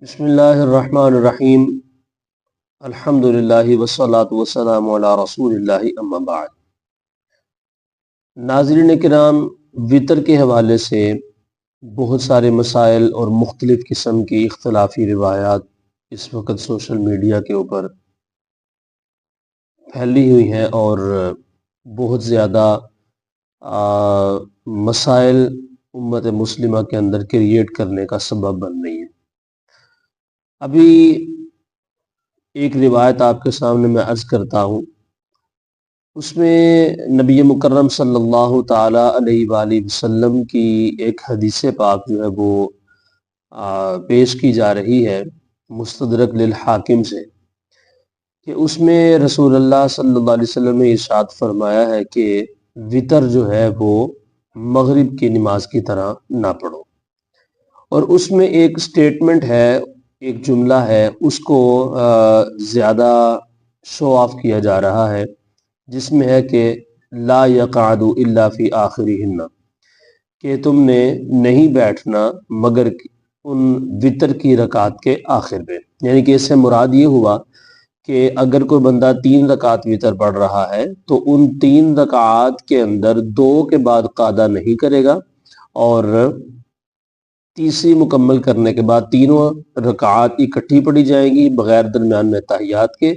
بسم اللہ الرحمن الرحیم الحمدللہ والصلاة والسلام علی رسول اللہ اما بعد۔ ناظرین کرام، وطر کے حوالے سے بہت سارے مسائل اور مختلف قسم کی اختلافی روایات اس وقت سوشل میڈیا کے اوپر پھیلی ہوئی ہیں اور بہت زیادہ مسائل امت مسلمہ کے اندر کریٹ کرنے کا سبب بن رہی ہیں۔ ابھی ایک روایت آپ کے سامنے میں عرض کرتا ہوں، اس میں نبی مکرم صلی اللہ تعالی علیہ وآلہ وسلم کی ایک حدیث پاک جو ہے وہ پیش کی جا رہی ہے مستدرک للحاکم سے، کہ اس میں رسول اللہ صلی اللہ علیہ وسلم نے ارشاد فرمایا ہے کہ وطر جو ہے وہ مغرب کی نماز کی طرح نہ پڑھو، اور اس میں ایک سٹیٹمنٹ ہے، ایک جملہ ہے، اس کو زیادہ شو آف کیا جا رہا ہے، جس میں ہے کہ لا یقعد الا فی آخرہن، کہ تم نے نہیں بیٹھنا مگر ان وطر کی رکعت کے آخر میں۔ یعنی کہ اس سے مراد یہ ہوا کہ اگر کوئی بندہ 3 رکعت وطر پڑھ رہا ہے تو ان 3 رکعات کے اندر 2 کے بعد قعدہ نہیں کرے گا، اور تیسری مکمل کرنے کے بعد تینوں رکعات اکٹھی پڑھی جائیں گی بغیر درمیان میں تحیات کے،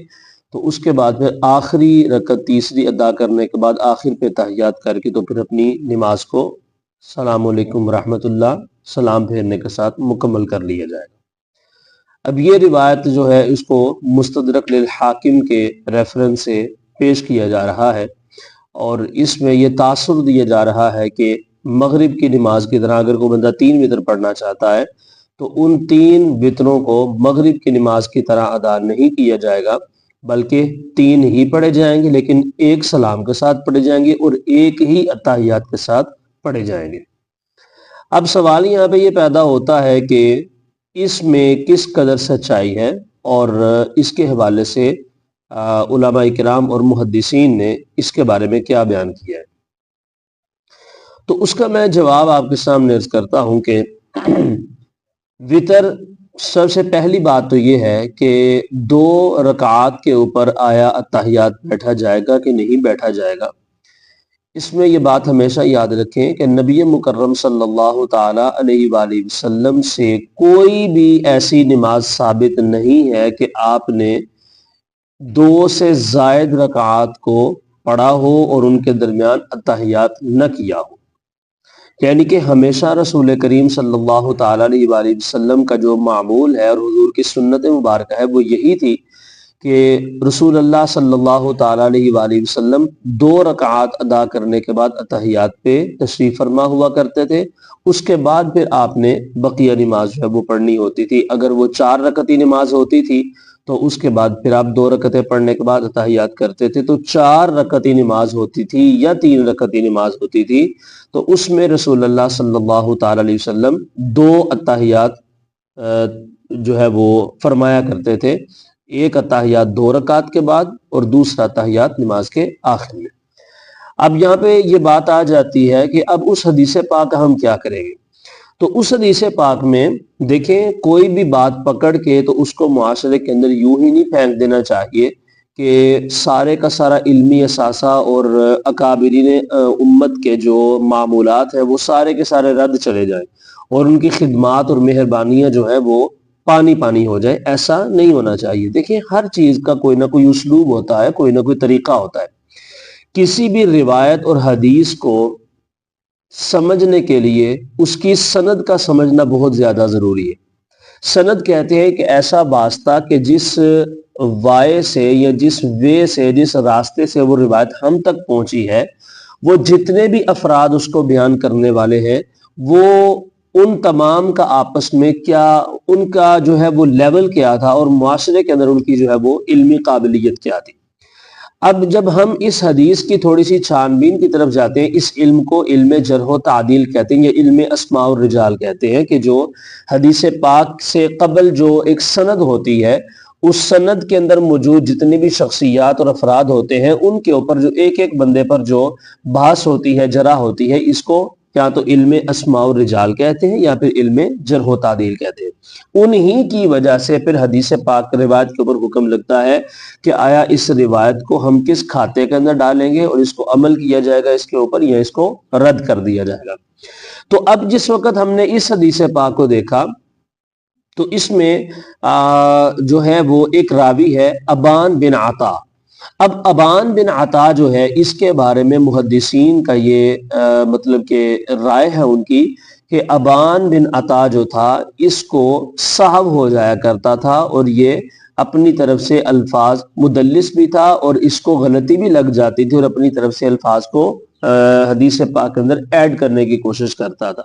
تو اس کے بعد پھر آخری رکعت تیسری ادا کرنے کے بعد آخر پہ تحیات کر کے تو پھر اپنی نماز کو السلام علیکم ورحمۃ اللہ سلام پھیرنے کے ساتھ مکمل کر لیا جائے گا۔ اب یہ روایت جو ہے اس کو مستدرک للحاکم کے ریفرنس سے پیش کیا جا رہا ہے، اور اس میں یہ تاثر دیا جا رہا ہے کہ مغرب کی نماز کی طرح اگر کوئی بندہ 3 وطر پڑھنا چاہتا ہے تو ان 3 وطروں کو مغرب کی نماز کی طرح ادا نہیں کیا جائے گا، بلکہ 3 ہی پڑھے جائیں گے، لیکن ایک سلام کے ساتھ پڑھے جائیں گے اور ایک ہی اتحیات کے ساتھ پڑھے جائیں گے۔ اب سوال یہاں پہ یہ پیدا ہوتا ہے کہ اس میں کس قدر سچائی ہے، اور اس کے حوالے سے علماء کرام اور محدثین نے اس کے بارے میں کیا بیان کیا ہے۔ تو اس کا میں جواب آپ کے سامنے عرض کرتا ہوں کہ وطر سب سے پہلی بات تو یہ ہے کہ 2 رکعات کے اوپر آیا اتحیات بیٹھا جائے گا کہ نہیں بیٹھا جائے گا۔ اس میں یہ بات ہمیشہ یاد رکھیں کہ نبی مکرم صلی اللہ تعالی علیہ وآلہ وسلم سے کوئی بھی ایسی نماز ثابت نہیں ہے کہ آپ نے 2 سے زائد رکعات کو پڑھا ہو اور ان کے درمیان اتحیات نہ کیا ہو۔ یعنی کہ ہمیشہ رسول کریم صلی اللہ تعالی علیہ وآلہ وسلم کا جو معمول ہے اور حضور کی سنت مبارکہ ہے وہ یہی تھی کہ رسول اللہ صلی اللہ تعالی علیہ وآلہ وسلم 2 رکعات ادا کرنے کے بعد اتحیات پہ تشریف فرما ہوا کرتے تھے، اس کے بعد پھر آپ نے بقیہ نماز جو ہے وہ پڑھنی ہوتی تھی۔ اگر وہ 4 رکعتی نماز ہوتی تھی تو اس کے بعد پھر آپ 2 رکعتیں پڑھنے کے بعد اتحیات کرتے تھے، تو 4 رکعتی نماز ہوتی تھی یا 3 رکعتی نماز ہوتی تھی تو اس میں رسول اللہ صلی اللہ تعالی علیہ وسلم 2 اتحیات جو ہے وہ فرمایا کرتے تھے، ایک اتحیات 2 رکعت کے بعد اور دوسرا اتحیات نماز کے آخر میں۔ اب یہاں پہ یہ بات آ جاتی ہے کہ اب اس حدیث پاک کا ہم کیا کریں گے؟ تو اس حدیث پاک میں دیکھیں، کوئی بھی بات پکڑ کے تو اس کو معاشرے کے اندر یوں ہی نہیں پھینک دینا چاہیے کہ سارے کا سارا علمی اثاثہ اور اکابرین امت کے جو معمولات ہیں وہ سارے کے سارے رد چلے جائیں اور ان کی خدمات اور مہربانیاں جو ہیں وہ پانی پانی ہو جائے۔ ایسا نہیں ہونا چاہیے۔ دیکھیں، ہر چیز کا کوئی نہ کوئی اسلوب ہوتا ہے، کوئی نہ کوئی طریقہ ہوتا ہے۔ کسی بھی روایت اور حدیث کو سمجھنے کے لیے اس کی سند کا سمجھنا بہت زیادہ ضروری ہے۔ سند کہتے ہیں کہ ایسا واسطہ کہ جس وائے سے یا جس وے سے، جس راستے سے وہ روایت ہم تک پہنچی ہے، وہ جتنے بھی افراد اس کو بیان کرنے والے ہیں وہ ان تمام کا آپس میں کیا، ان کا جو ہے وہ لیول کیا تھا اور معاشرے کے اندر ان کی جو ہے وہ علمی قابلیت کیا تھی۔ اب جب ہم اس حدیث کی تھوڑی سی چھان بین کی طرف جاتے ہیں، اس علم کو علم جرح و تعدیل کہتے ہیں یا علم اسماء الرجال کہتے ہیں، کہ جو حدیث پاک سے قبل جو ایک سند ہوتی ہے، اس سند کے اندر موجود جتنی بھی شخصیات اور افراد ہوتے ہیں ان کے اوپر جو ایک ایک بندے پر جو بحث ہوتی ہے، جرح ہوتی ہے، اس کو یا تو علم اسماء الرجال کہتے ہیں یا پھر علم جرح و تعدیل کہتے ہیں۔ انہی کی وجہ سے پھر حدیث پاک روایت کے اوپر حکم لگتا ہے کہ آیا اس روایت کو ہم کس کھاتے کے اندر ڈالیں گے اور اس کو عمل کیا جائے گا اس کے اوپر، یا اس کو رد کر دیا جائے گا۔ تو اب جس وقت ہم نے اس حدیث پاک کو دیکھا تو اس میں جو ہے وہ ایک راوی ہے ابان بن عطا۔ اب ابان بن عطا جو ہے اس کے بارے میں محدثین کا یہ مطلب کہ رائے ہے ان کی کہ ابان بن عطا جو تھا اس کو صحو ہو جایا کرتا تھا، اور یہ اپنی طرف سے الفاظ مدلس بھی تھا اور اس کو غلطی بھی لگ جاتی تھی اور اپنی طرف سے الفاظ کو حدیث پاک کے اندر ایڈ کرنے کی کوشش کرتا تھا۔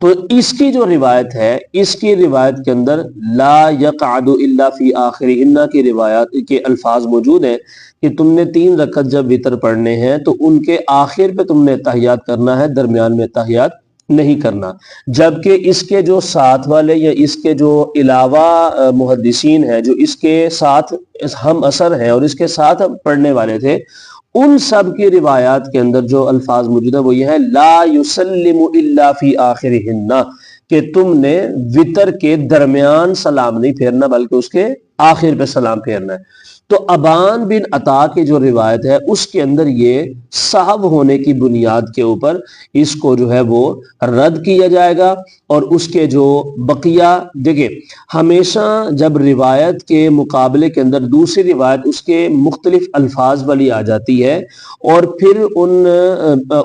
تو اس کی جو روایت ہے، اس کی روایت کے اندر لا یقعد الا فی آخرہن کی روایت کے الفاظ موجود ہیں کہ تم نے 3 رکعت جب وتر پڑھنے ہیں تو ان کے آخر پہ تم نے تحیات کرنا ہے، درمیان میں تحیات نہیں کرنا۔ جبکہ اس کے جو ساتھ والے یا اس کے جو علاوہ محدثین ہیں جو اس کے ساتھ ہم اثر ہیں اور اس کے ساتھ پڑھنے والے تھے، ان سب کی روایات کے اندر جو الفاظ موجود ہیں وہ یہ ہے لا یسلم الا فی آخرہن، کہ تم نے وتر کے درمیان سلام نہیں پھیرنا بلکہ اس کے آخر پہ سلام پھیرنا ہے۔ تو ابان بن عطا کی جو روایت ہے اس کے اندر یہ صحب ہونے کی بنیاد کے اوپر اس کو جو ہے وہ رد کیا جائے گا، اور اس کے جو بقیہ دیکھیں ہمیشہ جب روایت کے مقابلے کے اندر دوسری روایت اس کے مختلف الفاظ والی آ جاتی ہے اور پھر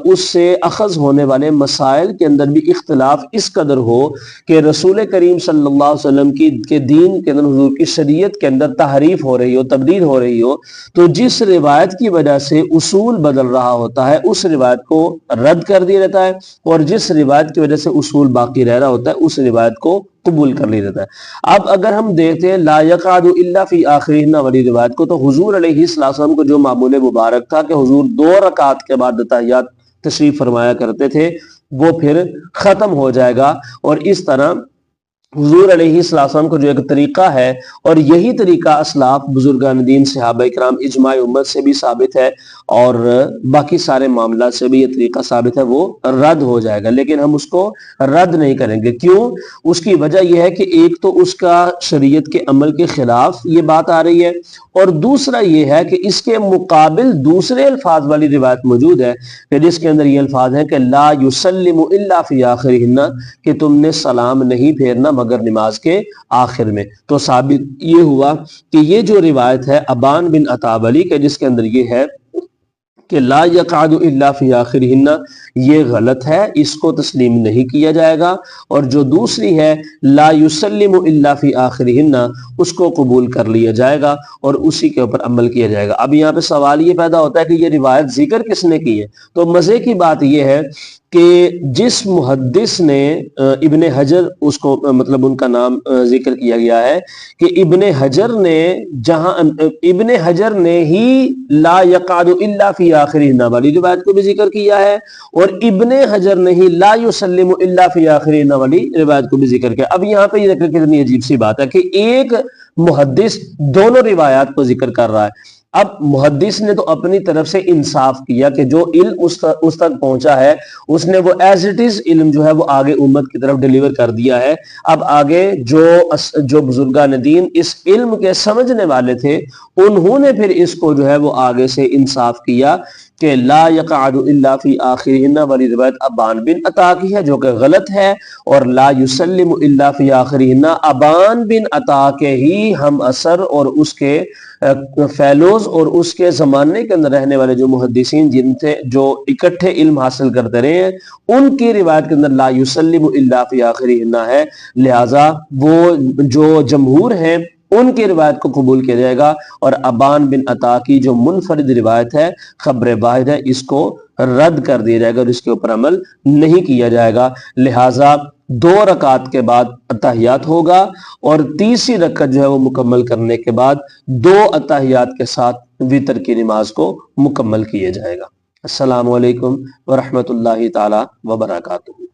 اس سے اخذ ہونے والے مسائل کے اندر بھی اختلاف اس قدر ہو کہ رسول کریم صلی اللہ علیہ وسلم کے دین کے اندر، حضور کی شریعت کے اندر تحریف ہو رہی ہو، تبدیل ہو رہی ہو، تو جس روایت کی وجہ سے اصول بدل رہا ہوتا ہے اس روایت کو رد کر دیا جاتا ہے، اور جس روایت کی وجہ سے اصول باقی رہ رہا ہوتا ہے اس روایت کو قبول کر لیا جاتا ہے۔ اب اگر ہم دیکھتے ہیں لا یقعد الا فی آخرہن والی روایت کو، تو حضور علیہ السلام کو جو معمول مبارک تھا کہ حضور 2 رکعات کے بعد تحیات تشریف فرمایا کرتے تھے، وہ پھر ختم ہو جائے گا، اور اس طرح حضور علیہ السلام کو جو ایک طریقہ ہے، اور یہی طریقہ اسلاف بزرگان دین صحابہ کرام اجماع امت سے بھی ثابت ہے اور باقی سارے معاملات سے بھی یہ طریقہ ثابت ہے، وہ رد ہو جائے گا۔ لیکن ہم اس کو رد نہیں کریں گے، کیوں؟ اس کی وجہ یہ ہے کہ ایک تو اس کا شریعت کے عمل کے خلاف یہ بات آ رہی ہے، اور دوسرا یہ ہے کہ اس کے مقابل دوسرے الفاظ والی روایت موجود ہے کہ جس کے اندر یہ الفاظ ہیں کہ لا یسلم الا فی آخرہن، کہ تم نے سلام نہیں پھیرنا مگر نماز کے آخر میں۔ تو ثابت یہ ہوا کہ یہ جو روایت ہے ابان بن عطا علی کے جس کے اندر یہ ہے کہ لا یقعد الا فی آخرہن، یہ غلط ہے، اس کو تسلیم نہیں کیا جائے گا، اور جو دوسری ہے لا یسلم الا فی آخرہن اس کو قبول کر لیا جائے گا اور اسی کے اوپر عمل کیا جائے گا۔ اب یہاں پہ سوال یہ پیدا ہوتا ہے کہ یہ روایت ذکر کس نے کی ہے؟ تو مزے کی بات یہ ہے کہ جس محدث نے ابن حجر اس کو مطلب ان کا نام ذکر کیا گیا ہے کہ ابن حجر نے ہی لا یقعد الا فی آخرہن والی روایت کو بھی ذکر کیا ہے، اور ابن حجر نے ہی لا یسلم الا فی آخرہن والی روایت کو بھی ذکر کیا۔ اب یہاں پہ یہ ذکر کتنی عجیب سی بات ہے کہ ایک محدث دونوں روایات کو ذکر کر رہا ہے۔ اب محدث نے تو اپنی طرف سے انصاف کیا کہ جو علم اس تک پہنچا ہے اس نے وہ ایز اٹ از علم جو ہے وہ آگے امت کی طرف ڈیلیور کر دیا ہے۔ اب آگے جو بزرگان دین اس علم کے سمجھنے والے تھے انہوں نے پھر اس کو جو ہے وہ آگے سے انصاف کیا کہ لا یقعد الا فی آخرہن والی روایت ابان بن عطا کی ہے جو کہ غلط ہے، اور لا یسلم الا فی آخرہن ابان بن عطا کے ہی ہم اثر اور اس کے فیلوز اور اس کے زمانے کے اندر رہنے والے جو محدثین جن سے جو اکٹھے علم حاصل کرتے رہے ہیں ان کی روایت کے اندر لا یسلم الا فی آخرہن ہے، لہذا وہ جو جمہور ہیں ان کی روایت کو قبول کیا جائے گا، اور ابان بن عطا کی جو منفرد روایت ہے خبر واحد ہے اس کو رد کر دیا جائے گا اور اس کے اوپر عمل نہیں کیا جائے گا۔ لہٰذا 2 رکعت کے بعد اتحیات ہوگا، اور تیسری رکعت جو ہے وہ مکمل کرنے کے بعد 2 اتحیات کے ساتھ وتر کی نماز کو مکمل کیا جائے گا۔ السلام علیکم ورحمۃ اللہ تعالی وبرکاتہ۔